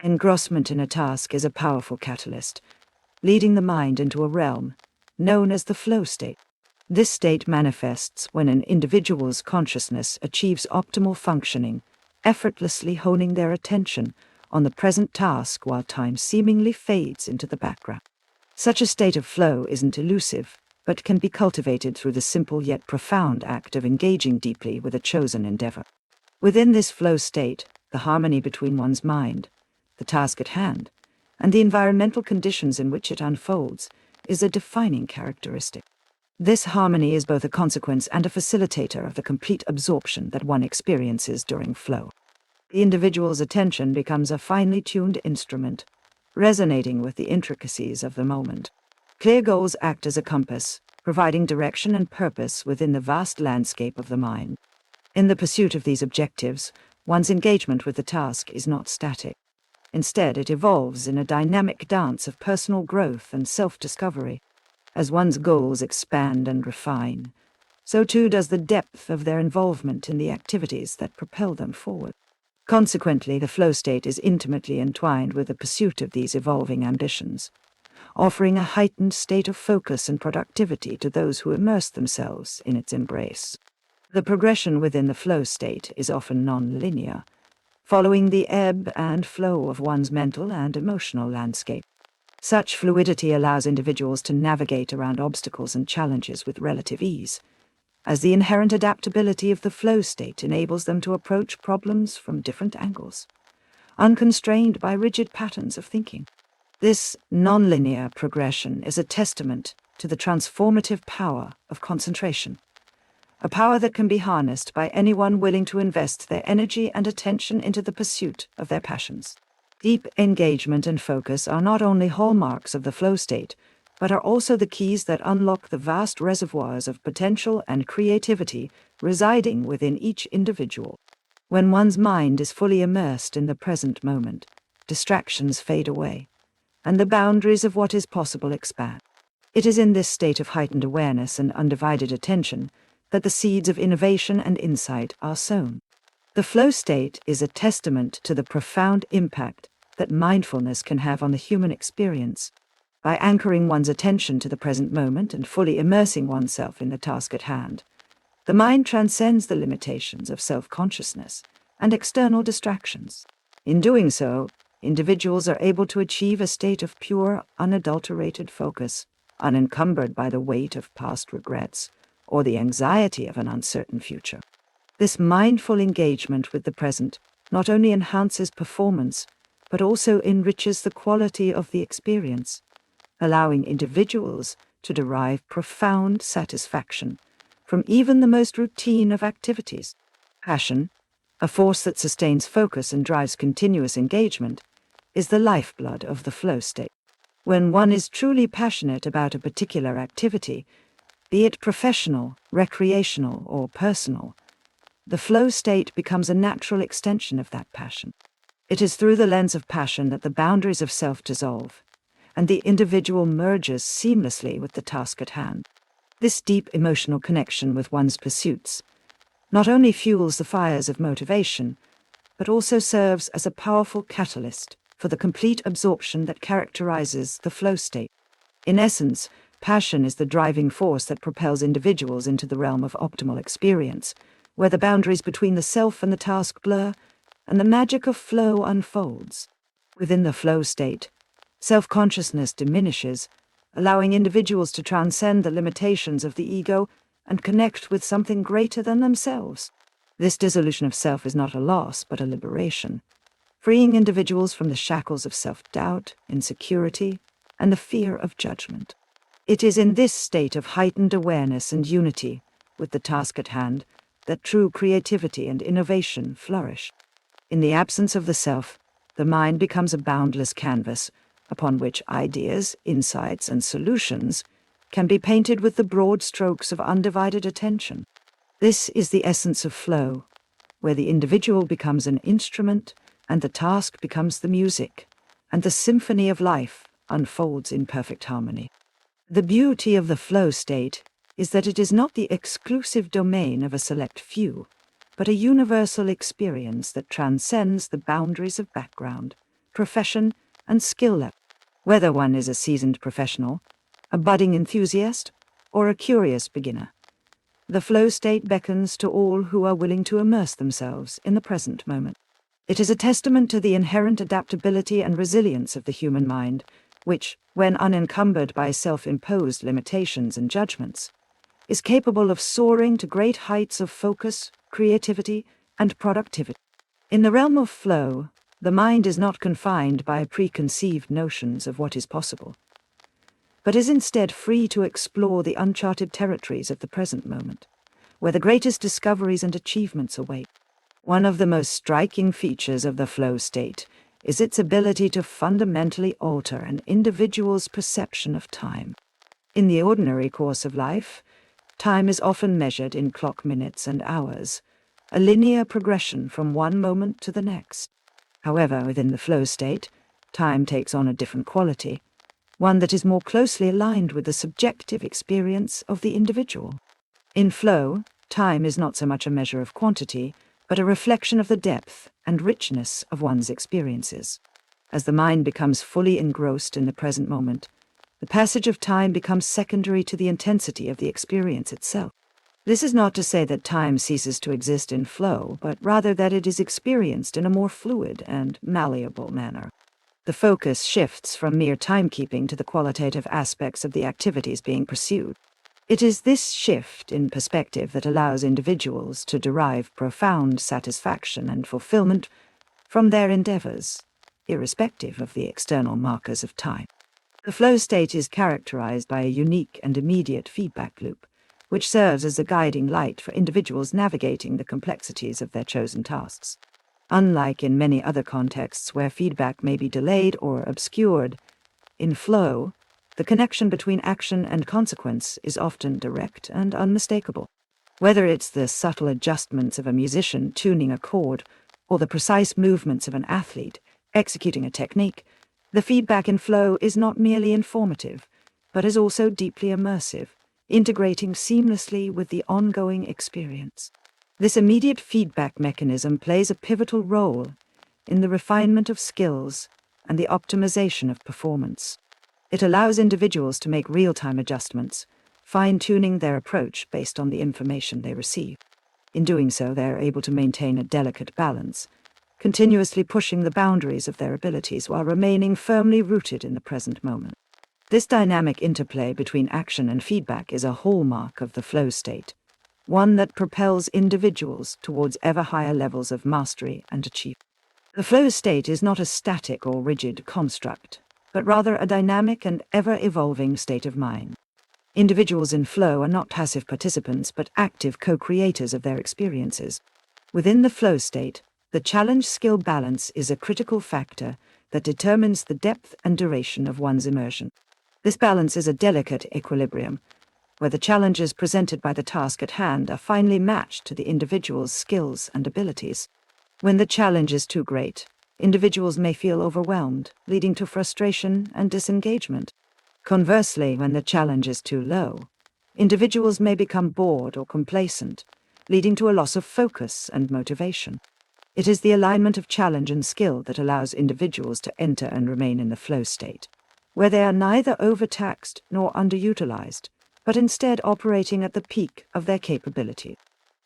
Engrossment in a task is a powerful catalyst, leading the mind into a realm known as the flow state. This state manifests when an individual's consciousness achieves optimal functioning, effortlessly honing their attention on the present task while time seemingly fades into the background. Such a state of flow isn't elusive, but can be cultivated through the simple yet profound act of engaging deeply with a chosen endeavor. Within this flow state, the harmony between one's mind, the task at hand, and the environmental conditions in which it unfolds is a defining characteristic. This harmony is both a consequence and a facilitator of the complete absorption that one experiences during flow. The individual's attention becomes a finely tuned instrument, resonating with the intricacies of the moment. Clear goals act as a compass, providing direction and purpose within the vast landscape of the mind. In the pursuit of these objectives, one's engagement with the task is not static. Instead, it evolves in a dynamic dance of personal growth and self-discovery. As one's goals expand and refine, so too does the depth of their involvement in the activities that propel them forward. Consequently, the flow state is intimately entwined with the pursuit of these evolving ambitions, offering a heightened state of focus and productivity to those who immerse themselves in its embrace. The progression within the flow state is often nonlinear, following the ebb and flow of one's mental and emotional landscape. Such fluidity allows individuals to navigate around obstacles and challenges with relative ease, as the inherent adaptability of the flow state enables them to approach problems from different angles, unconstrained by rigid patterns of thinking. This nonlinear progression is a testament to the transformative power of concentration, a power that can be harnessed by anyone willing to invest their energy and attention into the pursuit of their passions. Deep engagement and focus are not only hallmarks of the flow state, but are also the keys that unlock the vast reservoirs of potential and creativity residing within each individual. When one's mind is fully immersed in the present moment, distractions fade away, and the boundaries of what is possible expand. It is in this state of heightened awareness and undivided attention that the seeds of innovation and insight are sown. The flow state is a testament to the profound impact that mindfulness can have on the human experience. By anchoring one's attention to the present moment and fully immersing oneself in the task at hand, the mind transcends the limitations of self-consciousness and external distractions. In doing so, individuals are able to achieve a state of pure, unadulterated focus, unencumbered by the weight of past regrets or the anxiety of an uncertain future. This mindful engagement with the present not only enhances performance, but also enriches the quality of the experience, allowing individuals to derive profound satisfaction from even the most routine of activities. Passion, a force that sustains focus and drives continuous engagement, is the lifeblood of the flow state. When one is truly passionate about a particular activity, be it professional, recreational, or personal, the flow state becomes a natural extension of that passion. It is through the lens of passion that the boundaries of self dissolve, and the individual merges seamlessly with the task at hand. This deep emotional connection with one's pursuits not only fuels the fires of motivation, but also serves as a powerful catalyst for the complete absorption that characterizes the flow state. In essence, passion is the driving force that propels individuals into the realm of optimal experience, where the boundaries between the self and the task blur, and the magic of flow unfolds. Within the flow state, self-consciousness diminishes, allowing individuals to transcend the limitations of the ego and connect with something greater than themselves. This dissolution of self is not a loss, but a liberation, freeing individuals from the shackles of self-doubt, insecurity, and the fear of judgment. It is in this state of heightened awareness and unity with the task at hand that true creativity and innovation flourish. In the absence of the self, the mind becomes a boundless canvas upon which ideas, insights, and solutions can be painted with the broad strokes of undivided attention. This is the essence of flow, where the individual becomes an instrument and the task becomes the music, and the symphony of life unfolds in perfect harmony. The beauty of the flow state is that it is not the exclusive domain of a select few, but a universal experience that transcends the boundaries of background, profession, and skill level. Whether one is a seasoned professional, a budding enthusiast, or a curious beginner, the flow state beckons to all who are willing to immerse themselves in the present moment. It is a testament to the inherent adaptability and resilience of the human mind, which, when unencumbered by self-imposed limitations and judgments, is capable of soaring to great heights of focus, creativity, and productivity. In the realm of flow, the mind is not confined by preconceived notions of what is possible, but is instead free to explore the uncharted territories of the present moment, where the greatest discoveries and achievements await. One of the most striking features of the flow state is its ability to fundamentally alter an individual's perception of time. In the ordinary course of life, time is often measured in clock minutes and hours, a linear progression from one moment to the next. However, within the flow state, time takes on a different quality, one that is more closely aligned with the subjective experience of the individual. In flow, time is not so much a measure of quantity, but a reflection of the depth and richness of one's experiences. As the mind becomes fully engrossed in the present moment, the passage of time becomes secondary to the intensity of the experience itself. This is not to say that time ceases to exist in flow, but rather that it is experienced in a more fluid and malleable manner. The focus shifts from mere timekeeping to the qualitative aspects of the activities being pursued. It is this shift in perspective that allows individuals to derive profound satisfaction and fulfillment from their endeavors, irrespective of the external markers of time. The flow state is characterized by a unique and immediate feedback loop, which serves as a guiding light for individuals navigating the complexities of their chosen tasks. Unlike in many other contexts where feedback may be delayed or obscured, in flow, the connection between action and consequence is often direct and unmistakable. Whether it's the subtle adjustments of a musician tuning a chord or the precise movements of an athlete executing a technique, the feedback in flow is not merely informative, but is also deeply immersive, integrating seamlessly with the ongoing experience. This immediate feedback mechanism plays a pivotal role in the refinement of skills and the optimization of performance. It allows individuals to make real-time adjustments, fine-tuning their approach based on the information they receive. In doing so, they are able to maintain a delicate balance, continuously pushing the boundaries of their abilities while remaining firmly rooted in the present moment. This dynamic interplay between action and feedback is a hallmark of the flow state, one that propels individuals towards ever higher levels of mastery and achievement. The flow state is not a static or rigid construct, but rather a dynamic and ever-evolving state of mind. Individuals in flow are not passive participants, but active co-creators of their experiences. Within the flow state, the challenge-skill balance is a critical factor that determines the depth and duration of one's immersion. This balance is a delicate equilibrium, where the challenges presented by the task at hand are finely matched to the individual's skills and abilities. When the challenge is too great, individuals may feel overwhelmed, leading to frustration and disengagement. Conversely, when the challenge is too low, individuals may become bored or complacent, leading to a loss of focus and motivation. It is the alignment of challenge and skill that allows individuals to enter and remain in the flow state, where they are neither overtaxed nor underutilized, but instead operating at the peak of their capability.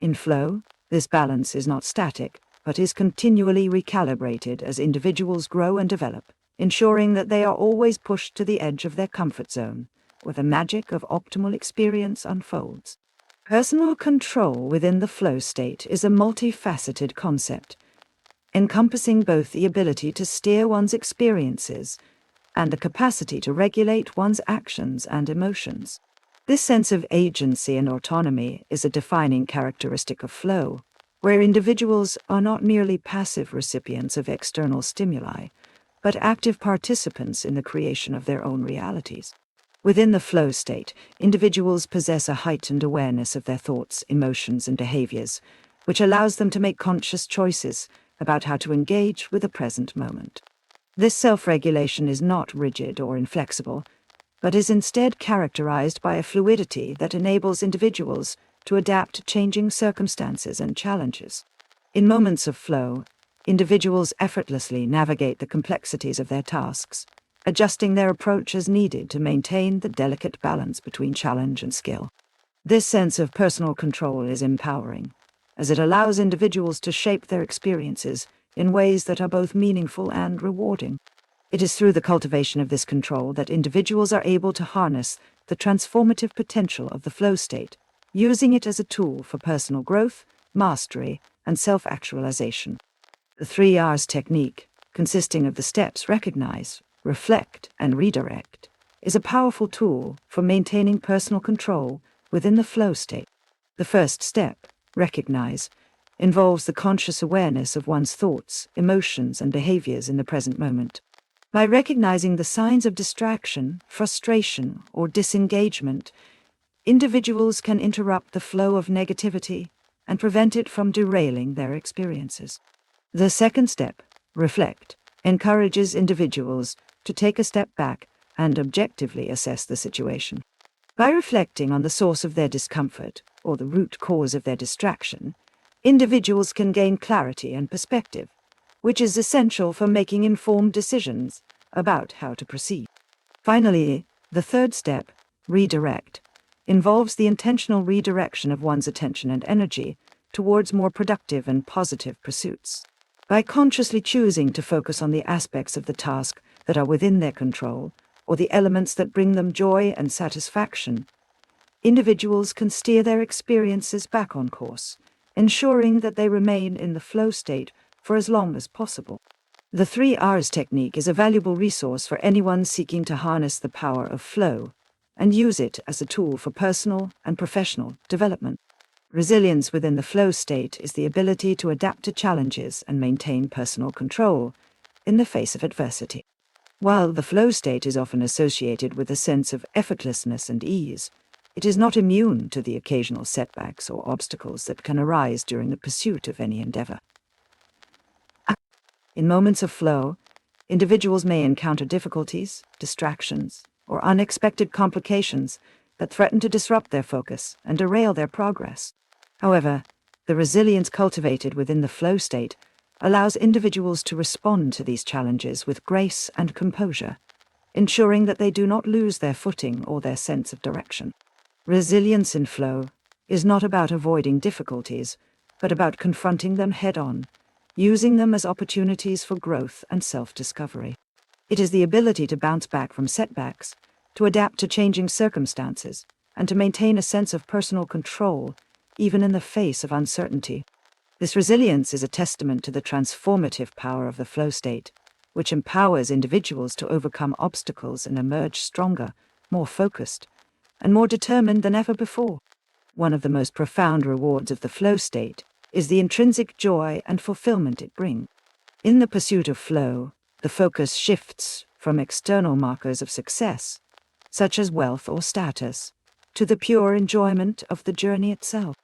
In flow, this balance is not static, but is continually recalibrated as individuals grow and develop, ensuring that they are always pushed to the edge of their comfort zone, where the magic of optimal experience unfolds. Personal control within the flow state is a multifaceted concept, encompassing both the ability to steer one's experiences and the capacity to regulate one's actions and emotions. This sense of agency and autonomy is a defining characteristic of flow, where individuals are not merely passive recipients of external stimuli, but active participants in the creation of their own realities. Within the flow state, individuals possess a heightened awareness of their thoughts, emotions, and behaviors, which allows them to make conscious choices about how to engage with the present moment. This self-regulation is not rigid or inflexible, but is instead characterized by a fluidity that enables individuals to adapt to changing circumstances and challenges. In moments of flow, Individuals effortlessly navigate the complexities of their tasks, adjusting their approach as needed to maintain the delicate balance between challenge and skill. This sense of personal control is empowering, as it allows individuals to shape their experiences in ways that are both meaningful and rewarding. It is through the cultivation of this control that individuals are able to harness the transformative potential of the flow state, using it as a tool for personal growth, mastery, and self-actualization. The 3 R's technique, consisting of the steps recognize, reflect, and redirect, is a powerful tool for maintaining personal control within the flow state. The first step, recognize, involves the conscious awareness of one's thoughts, emotions, and behaviors in the present moment. By recognizing the signs of distraction, frustration, or disengagement, individuals can interrupt the flow of negativity and prevent it from derailing their experiences. The second step, reflect, encourages individuals to take a step back and objectively assess the situation. By reflecting on the source of their discomfort or the root cause of their distraction, individuals can gain clarity and perspective, which is essential for making informed decisions about how to proceed. Finally, the third step, redirect, involves the intentional redirection of one's attention and energy towards more productive and positive pursuits. By consciously choosing to focus on the aspects of the task that are within their control, or the elements that bring them joy and satisfaction, individuals can steer their experiences back on course, ensuring that they remain in the flow state for as long as possible. The 3 R's technique is a valuable resource for anyone seeking to harness the power of flow and use it as a tool for personal and professional development. Resilience within the flow state is the ability to adapt to challenges and maintain personal control in the face of adversity. While the flow state is often associated with a sense of effortlessness and ease, it is not immune to the occasional setbacks or obstacles that can arise during the pursuit of any endeavor. In moments of flow, individuals may encounter difficulties, distractions, or unexpected complications that threaten to disrupt their focus and derail their progress. However, the resilience cultivated within the flow state allows individuals to respond to these challenges with grace and composure, ensuring that they do not lose their footing or their sense of direction. Resilience in flow is not about avoiding difficulties, but about confronting them head-on, using them as opportunities for growth and self-discovery. It is the ability to bounce back from setbacks, to adapt to changing circumstances, and to maintain a sense of personal control, even in the face of uncertainty. This resilience is a testament to the transformative power of the flow state, which empowers individuals to overcome obstacles and emerge stronger, more focused, and more determined than ever before. One of the most profound rewards of the flow state is the intrinsic joy and fulfillment it brings. In the pursuit of flow, the focus shifts from external markers of success, such as wealth or status, to the pure enjoyment of the journey itself.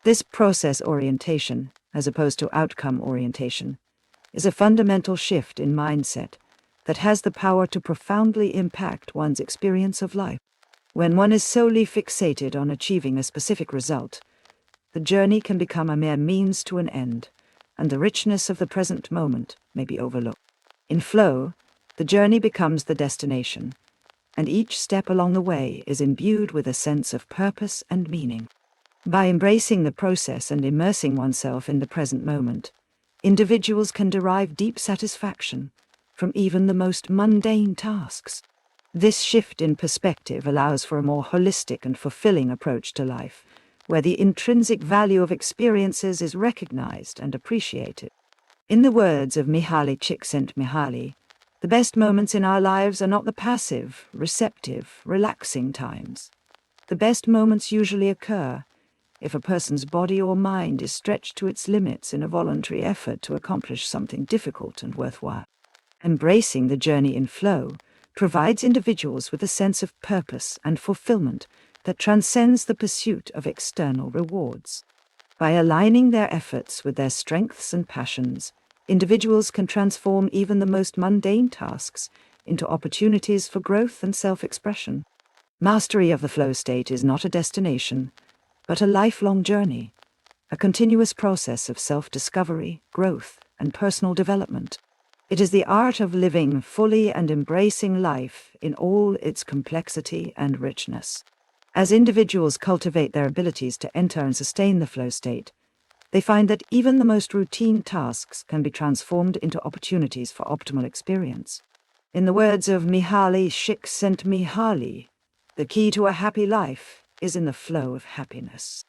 This process orientation, as opposed to outcome orientation, is a fundamental shift in mindset that has the power to profoundly impact one's experience of life. When one is solely fixated on achieving a specific result, the journey can become a mere means to an end, and the richness of the present moment may be overlooked. In flow, the journey becomes the destination, and each step along the way is imbued with a sense of purpose and meaning. By embracing the process and immersing oneself in the present moment, individuals can derive deep satisfaction from even the most mundane tasks. This shift in perspective allows for a more holistic and fulfilling approach to life, where the intrinsic value of experiences is recognized and appreciated. In the words of Mihaly Csikszentmihalyi, the best moments in our lives are not the passive, receptive, relaxing times. The best moments usually occur if a person's body or mind is stretched to its limits in a voluntary effort to accomplish something difficult and worthwhile. Embracing the journey in flow provides individuals with a sense of purpose and fulfillment that transcends the pursuit of external rewards. By aligning their efforts with their strengths and passions, individuals can transform even the most mundane tasks into opportunities for growth and self-expression. Mastery of the flow state is not a destination, but a lifelong journey, a continuous process of self-discovery, growth, and personal development. It is the art of living fully and embracing life in all its complexity and richness. As individuals cultivate their abilities to enter and sustain the flow state, they find that even the most routine tasks can be transformed into opportunities for optimal experience. In the words of Mihaly Csikszentmihalyi, the key to a happy life is in the flow of happiness.